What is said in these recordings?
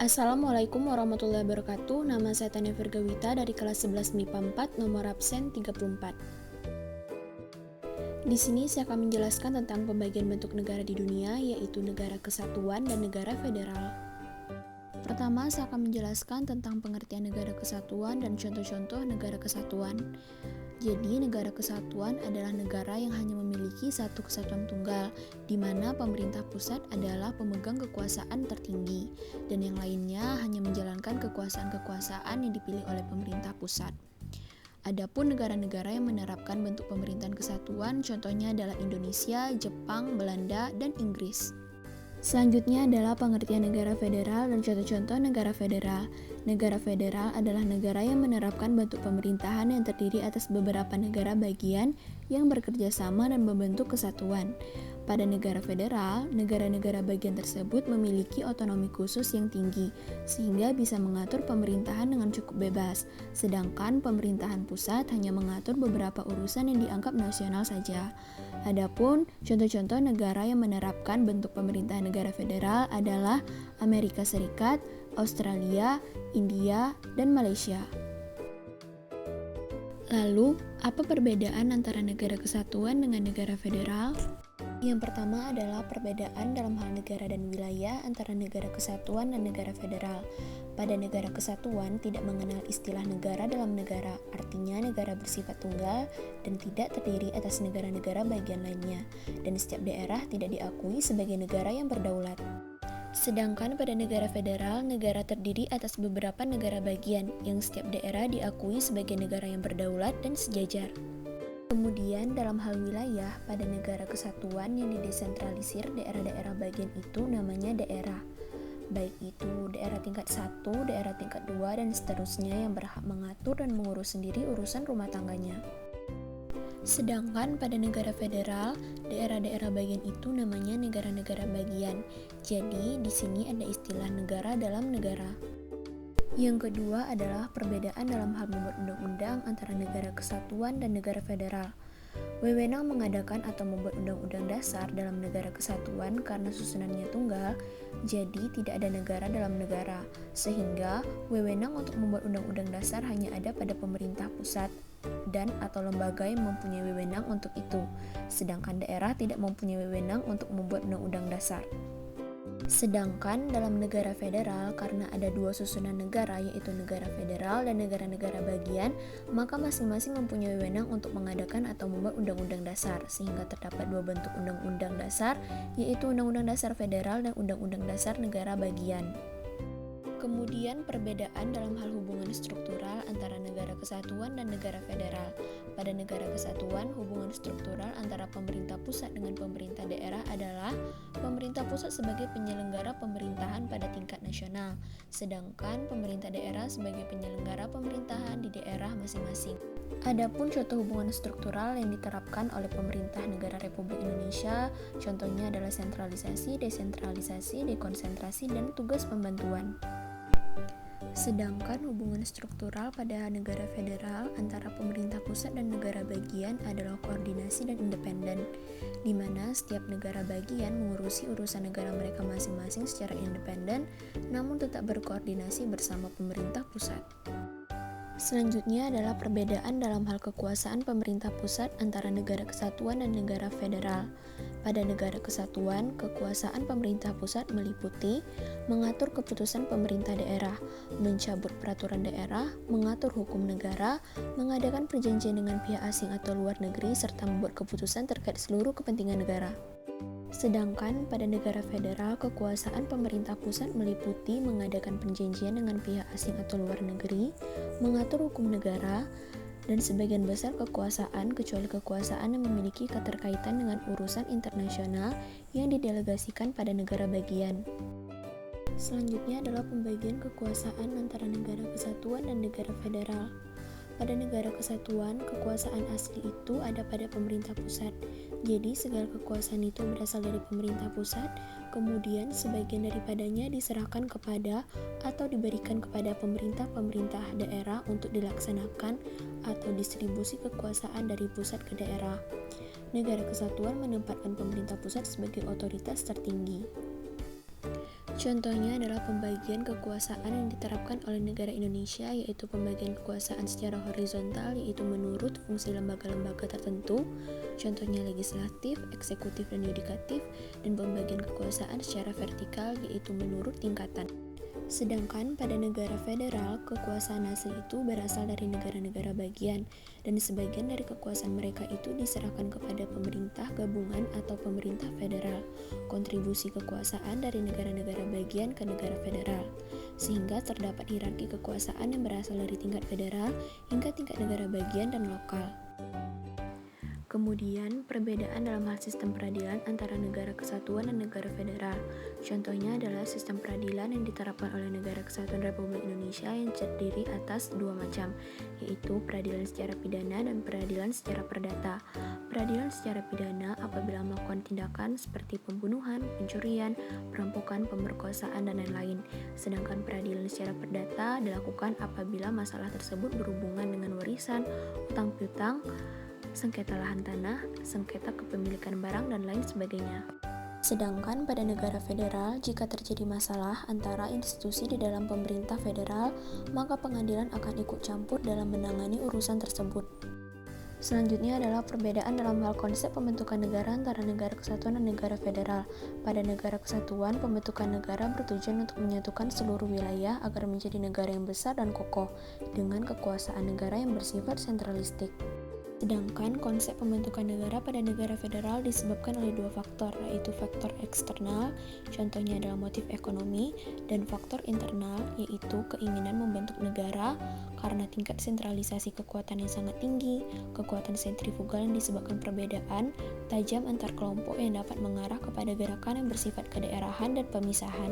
Assalamualaikum warahmatullahi wabarakatuh. Nama saya Tania Virgawita dari kelas 11 MIPA 4, nomor absen 34. Di sini saya akan menjelaskan tentang pembagian bentuk negara di dunia, yaitu negara kesatuan dan negara federal. Pertama, saya akan menjelaskan tentang pengertian negara kesatuan dan contoh-contoh negara kesatuan. Jadi, negara kesatuan adalah negara yang hanya memiliki satu kesatuan tunggal, di mana pemerintah pusat adalah pemegang kekuasaan tertinggi, dan yang lainnya hanya menjalankan kekuasaan-kekuasaan yang dipilih oleh pemerintah pusat. Adapun negara-negara yang menerapkan bentuk pemerintahan kesatuan, contohnya adalah Indonesia, Jepang, Belanda, dan Inggris. Selanjutnya adalah pengertian negara federal dan contoh-contoh negara federal. Negara federal adalah negara yang menerapkan bentuk pemerintahan yang terdiri atas beberapa negara bagian yang bekerja sama dan membentuk kesatuan. Pada negara federal, negara-negara bagian tersebut memiliki otonomi khusus yang tinggi, sehingga bisa mengatur pemerintahan dengan cukup bebas, sedangkan pemerintahan pusat hanya mengatur beberapa urusan yang dianggap nasional saja. Adapun contoh-contoh negara yang menerapkan bentuk pemerintahan negara federal adalah Amerika Serikat, Australia, India, dan Malaysia. Lalu, apa perbedaan antara negara kesatuan dengan negara federal? Yang pertama adalah perbedaan dalam hal negara dan wilayah antara negara kesatuan dan negara federal. Pada negara kesatuan tidak mengenal istilah negara dalam negara, artinya negara bersifat tunggal dan tidak terdiri atas negara-negara bagian lainnya, dan setiap daerah tidak diakui sebagai negara yang berdaulat. Sedangkan pada negara federal, negara terdiri atas beberapa negara bagian yang setiap daerah diakui sebagai negara yang berdaulat dan sejajar. Kemudian dalam hal wilayah, pada negara kesatuan yang didesentralisir daerah-daerah bagian itu namanya daerah. Baik itu daerah tingkat 1, daerah tingkat 2, dan seterusnya yang berhak mengatur dan mengurus sendiri urusan rumah tangganya. Sedangkan pada negara federal, daerah-daerah bagian itu namanya negara-negara bagian. Jadi di sini ada istilah negara dalam negara. Yang kedua adalah perbedaan dalam hal membuat undang-undang antara negara kesatuan dan negara federal. Wewenang mengadakan atau membuat undang-undang dasar dalam negara kesatuan karena susunannya tunggal, jadi tidak ada negara dalam negara, sehingga wewenang untuk membuat undang-undang dasar hanya ada pada pemerintah pusat dan atau lembaga yang mempunyai wewenang untuk itu, sedangkan daerah tidak mempunyai wewenang untuk membuat undang-undang dasar. Sedangkan dalam negara federal, karena ada dua susunan negara yaitu negara federal dan negara-negara bagian, maka masing-masing mempunyai wewenang untuk mengadakan atau membuat undang-undang dasar, sehingga terdapat dua bentuk undang-undang dasar, yaitu Undang-Undang Dasar Federal dan Undang-Undang Dasar Negara Bagian. Kemudian perbedaan dalam hal hubungan struktural antara negara kesatuan dan negara federal. Pada negara kesatuan, hubungan struktural antara pemerintah pusat dengan pemerintah daerah adalah pemerintah pusat sebagai penyelenggara pemerintahan pada tingkat nasional, sedangkan pemerintah daerah sebagai penyelenggara pemerintahan di daerah masing-masing. Adapun contoh hubungan struktural yang diterapkan oleh pemerintah negara Republik Indonesia, contohnya adalah sentralisasi, desentralisasi, dekonsentrasi, dan tugas pembantuan. Sedangkan hubungan struktural pada negara federal antara pemerintah pusat dan negara bagian adalah koordinasi dan independen, di mana setiap negara bagian mengurusi urusan negara mereka masing-masing secara independen, namun tetap berkoordinasi bersama pemerintah pusat. Selanjutnya adalah perbedaan dalam hal kekuasaan pemerintah pusat antara negara kesatuan dan negara federal. Pada negara kesatuan, kekuasaan pemerintah pusat meliputi mengatur keputusan pemerintah daerah, mencabut peraturan daerah, mengatur hukum negara, mengadakan perjanjian dengan pihak asing atau luar negeri, serta membuat keputusan terkait seluruh kepentingan negara. Sedangkan pada negara federal, kekuasaan pemerintah pusat meliputi mengadakan perjanjian dengan pihak asing atau luar negeri, mengatur hukum negara, dan sebagian besar kekuasaan kecuali kekuasaan yang memiliki keterkaitan dengan urusan internasional yang didelegasikan pada negara bagian. Selanjutnya adalah pembagian kekuasaan antara negara kesatuan dan negara federal. Pada negara kesatuan, kekuasaan asli itu ada pada pemerintah pusat. Jadi segala kekuasaan itu berasal dari pemerintah pusat, kemudian sebagian daripadanya diserahkan kepada atau diberikan kepada pemerintah-pemerintah daerah untuk dilaksanakan atau distribusi kekuasaan dari pusat ke daerah. Negara kesatuan menempatkan pemerintah pusat sebagai otoritas tertinggi. Contohnya adalah pembagian kekuasaan yang diterapkan oleh negara Indonesia, yaitu pembagian kekuasaan secara horizontal, yaitu menurut fungsi lembaga-lembaga tertentu, contohnya legislatif, eksekutif, dan yudikatif, dan pembagian kekuasaan secara vertikal, yaitu menurut tingkatan. Sedangkan pada negara federal, kekuasaan asli itu berasal dari negara-negara bagian, dan sebagian dari kekuasaan mereka itu diserahkan kepada pemerintah gabungan atau pemerintah federal, kontribusi kekuasaan dari negara-negara bagian ke negara federal, sehingga terdapat hierarki kekuasaan yang berasal dari tingkat federal hingga tingkat negara bagian dan lokal. Kemudian, perbedaan dalam hal sistem peradilan antara negara kesatuan dan negara federal. Contohnya adalah sistem peradilan yang diterapkan oleh negara kesatuan Republik Indonesia yang terdiri atas dua macam, yaitu peradilan secara pidana dan peradilan secara perdata. Peradilan secara pidana apabila melakukan tindakan seperti pembunuhan, pencurian, perampokan, pemerkosaan, dan lain-lain. Sedangkan peradilan secara perdata dilakukan apabila masalah tersebut berhubungan dengan warisan, utang piutang, sengketa lahan tanah, sengketa kepemilikan barang, dan lain sebagainya. Sedangkan pada negara federal, jika terjadi masalah antara institusi di dalam pemerintah federal, maka pengadilan akan ikut campur dalam menangani urusan tersebut. Selanjutnya adalah perbedaan dalam hal konsep pembentukan negara antara negara kesatuan dan negara federal. Pada negara kesatuan, pembentukan negara bertujuan untuk menyatukan seluruh wilayah agar menjadi negara yang besar dan kokoh, dengan kekuasaan negara yang bersifat sentralistik. Sedangkan konsep pembentukan negara pada negara federal disebabkan oleh dua faktor, yaitu faktor eksternal, contohnya adalah motif ekonomi, dan faktor internal, yaitu keinginan membentuk negara karena tingkat sentralisasi kekuatan yang sangat tinggi, kekuatan sentrifugal yang disebabkan perbedaan tajam antar kelompok yang dapat mengarah kepada gerakan yang bersifat kedaerahan dan pemisahan.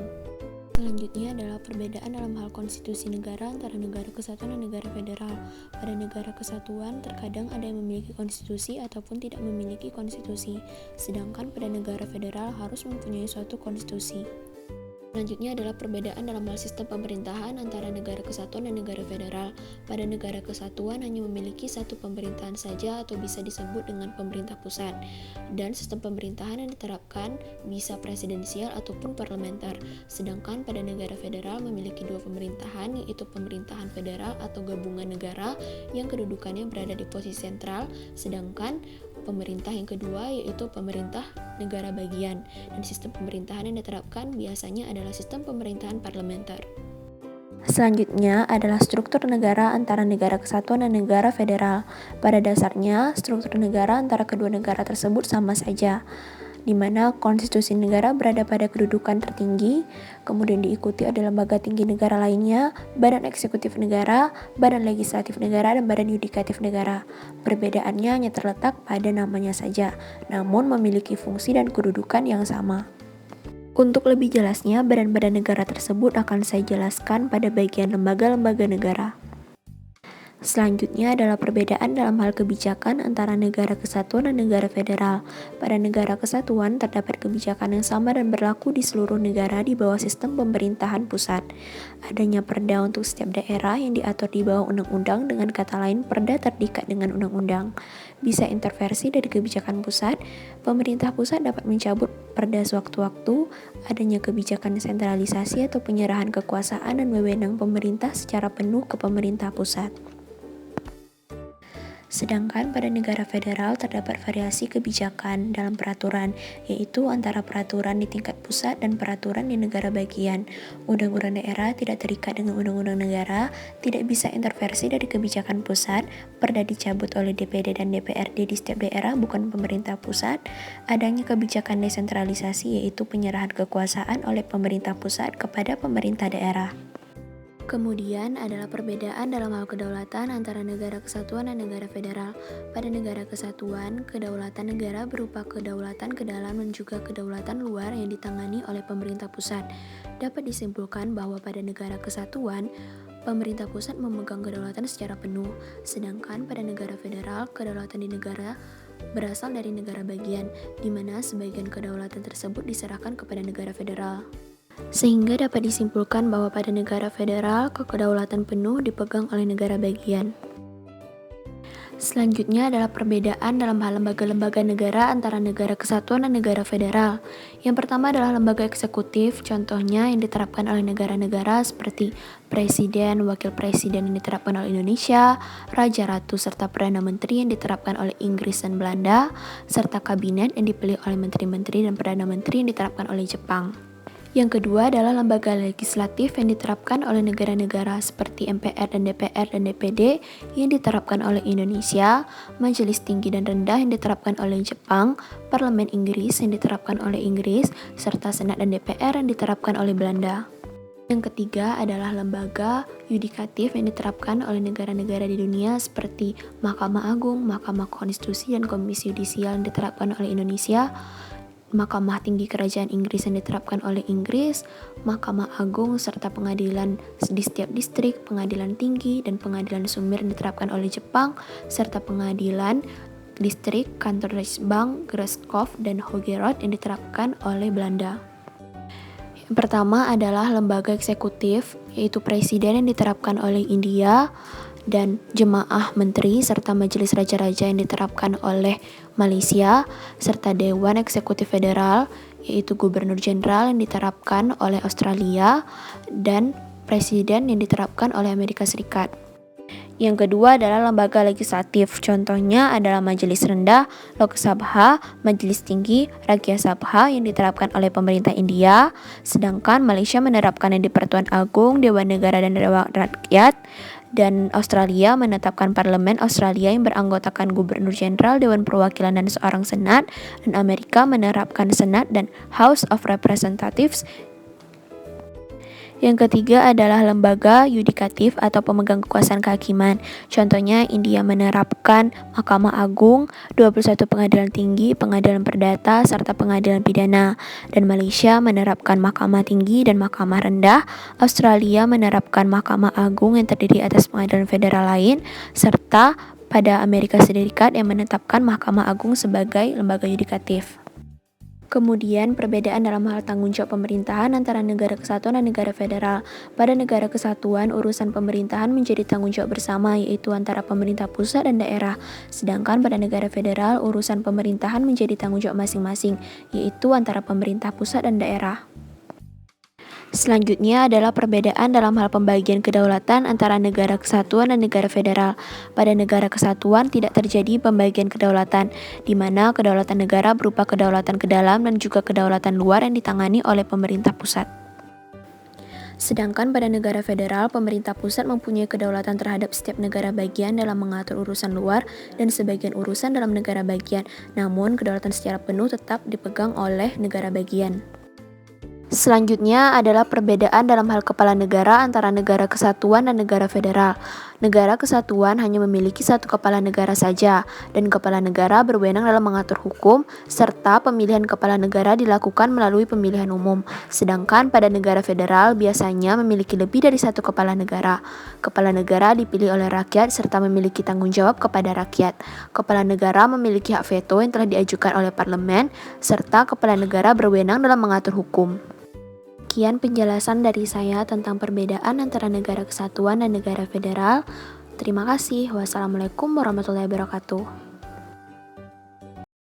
Selanjutnya adalah perbedaan dalam hal konstitusi negara antara negara kesatuan dan negara federal. Pada negara kesatuan, terkadang ada yang memiliki konstitusi ataupun tidak memiliki konstitusi, sedangkan pada negara federal harus mempunyai suatu konstitusi. Selanjutnya adalah perbedaan dalam hal sistem pemerintahan antara negara kesatuan dan negara federal. Pada negara kesatuan hanya memiliki satu pemerintahan saja atau bisa disebut dengan pemerintah pusat. Dan sistem pemerintahan yang diterapkan bisa presidensial ataupun parlementer. Sedangkan pada negara federal memiliki dua pemerintahan, yaitu pemerintahan federal atau gabungan negara yang kedudukannya berada di posisi sentral, sedangkan pemerintah yang kedua yaitu pemerintah negara bagian, dan sistem pemerintahan yang diterapkan biasanya adalah sistem pemerintahan parlementer. Selanjutnya adalah struktur negara antara negara kesatuan dan negara federal. Pada dasarnya, struktur negara antara kedua negara tersebut sama saja, di mana konstitusi negara berada pada kedudukan tertinggi, kemudian diikuti oleh lembaga tinggi negara lainnya, badan eksekutif negara, badan legislatif negara, dan badan yudikatif negara. Perbedaannya hanya terletak pada namanya saja, namun memiliki fungsi dan kedudukan yang sama. Untuk lebih jelasnya, badan-badan negara tersebut akan saya jelaskan pada bagian lembaga-lembaga negara. Selanjutnya adalah perbedaan dalam hal kebijakan antara negara kesatuan dan negara federal. Pada negara kesatuan terdapat kebijakan yang sama dan berlaku di seluruh negara di bawah sistem pemerintahan pusat. Adanya perda untuk setiap daerah yang diatur di bawah undang-undang, dengan kata lain perda terikat dengan undang-undang. Bisa intervensi dari kebijakan pusat, pemerintah pusat dapat mencabut perda sewaktu-waktu. Adanya kebijakan sentralisasi atau penyerahan kekuasaan dan wewenang pemerintah secara penuh ke pemerintah pusat. Sedangkan pada negara federal terdapat variasi kebijakan dalam peraturan, yaitu antara peraturan di tingkat pusat dan peraturan di negara bagian. Undang-undang daerah tidak terikat dengan undang-undang negara, tidak bisa intervensi dari kebijakan pusat, perda dicabut oleh DPD dan DPRD di setiap daerah, bukan pemerintah pusat. Adanya kebijakan desentralisasi, yaitu penyerahan kekuasaan oleh pemerintah pusat kepada pemerintah daerah. Kemudian adalah perbedaan dalam hal kedaulatan antara negara kesatuan dan negara federal. Pada negara kesatuan, kedaulatan negara berupa kedaulatan ke dalam dan juga kedaulatan luar yang ditangani oleh pemerintah pusat. Dapat disimpulkan bahwa pada negara kesatuan, pemerintah pusat memegang kedaulatan secara penuh, sedangkan pada negara federal, kedaulatan di negara berasal dari negara bagian, di mana sebagian kedaulatan tersebut diserahkan kepada negara federal. Sehingga dapat disimpulkan bahwa pada negara federal, kedaulatan penuh dipegang oleh negara bagian. Selanjutnya adalah perbedaan dalam hal lembaga-lembaga negara antara negara kesatuan dan negara federal. Yang pertama adalah lembaga eksekutif, contohnya yang diterapkan oleh negara-negara seperti presiden, wakil presiden yang diterapkan oleh Indonesia, raja ratu serta perdana menteri yang diterapkan oleh Inggris dan Belanda, serta kabinet yang dipilih oleh menteri-menteri dan perdana menteri yang diterapkan oleh Jepang. Yang kedua adalah lembaga legislatif yang diterapkan oleh negara-negara seperti MPR dan DPR dan DPD yang diterapkan oleh Indonesia, Majelis Tinggi dan Rendah yang diterapkan oleh Jepang, Parlemen Inggris yang diterapkan oleh Inggris, serta Senat dan DPR yang diterapkan oleh Belanda. Yang ketiga adalah lembaga yudikatif yang diterapkan oleh negara-negara di dunia seperti Mahkamah Agung, Mahkamah Konstitusi, dan Komisi Yudisial yang diterapkan oleh Indonesia, Mahkamah Tinggi Kerajaan Inggris yang diterapkan oleh Inggris, Mahkamah Agung serta pengadilan di setiap distrik, pengadilan tinggi, dan pengadilan sumber yang diterapkan oleh Jepang, serta pengadilan distrik, kantor Bank, Graskhof, dan Hogerot yang diterapkan oleh Belanda. Yang pertama adalah lembaga eksekutif, yaitu presiden yang diterapkan oleh India, dan jemaah menteri serta majelis raja-raja yang diterapkan oleh Malaysia, serta Dewan Eksekutif Federal, yaitu gubernur jenderal yang diterapkan oleh Australia, dan presiden yang diterapkan oleh Amerika Serikat. Yang kedua adalah lembaga legislatif, contohnya adalah Majelis Rendah, Lok Sabha, Majelis Tinggi, Rajya Sabha yang diterapkan oleh pemerintah India, sedangkan Malaysia menerapkannya di Pertuan Agung, Dewan Negara dan Dewan Rakyat, dan Australia menetapkan Parlemen Australia yang beranggotakan Gubernur Jenderal, Dewan Perwakilan, dan seorang Senat, dan Amerika menerapkan Senat dan House of Representatives. Yang ketiga adalah lembaga yudikatif atau pemegang kekuasaan kehakiman. Contohnya India menerapkan Mahkamah Agung, 21 pengadilan tinggi, pengadilan perdata, serta pengadilan pidana. Dan Malaysia menerapkan Mahkamah Tinggi dan Mahkamah Rendah. Australia menerapkan Mahkamah Agung yang terdiri atas pengadilan federal lain, serta pada Amerika Serikat yang menetapkan Mahkamah Agung sebagai lembaga yudikatif. Kemudian, perbedaan dalam hal tanggung jawab pemerintahan antara negara kesatuan dan negara federal. Pada negara kesatuan, urusan pemerintahan menjadi tanggung jawab bersama, yaitu antara pemerintah pusat dan daerah. Sedangkan pada negara federal, urusan pemerintahan menjadi tanggung jawab masing-masing, yaitu antara pemerintah pusat dan daerah. Selanjutnya adalah perbedaan dalam hal pembagian kedaulatan antara negara kesatuan dan negara federal. Pada negara kesatuan tidak terjadi pembagian kedaulatan, di mana kedaulatan negara berupa kedaulatan ke dalam dan juga kedaulatan luar yang ditangani oleh pemerintah pusat. Sedangkan pada negara federal, pemerintah pusat mempunyai kedaulatan terhadap setiap negara bagian dalam mengatur urusan luar dan sebagian urusan dalam negara bagian, namun kedaulatan secara penuh tetap dipegang oleh negara bagian. Selanjutnya adalah perbedaan dalam hal kepala negara antara negara kesatuan dan negara federal. Negara kesatuan hanya memiliki satu kepala negara saja, dan kepala negara berwenang dalam mengatur hukum, serta pemilihan kepala negara dilakukan melalui pemilihan umum. Sedangkan pada negara federal biasanya memiliki lebih dari satu kepala negara. Kepala negara dipilih oleh rakyat serta memiliki tanggung jawab kepada rakyat. Kepala negara memiliki hak veto yang telah diajukan oleh parlemen, serta kepala negara berwenang dalam mengatur hukum. Sekian penjelasan dari saya tentang perbedaan antara negara kesatuan dan negara federal. Terima kasih. Wassalamualaikum warahmatullahi wabarakatuh.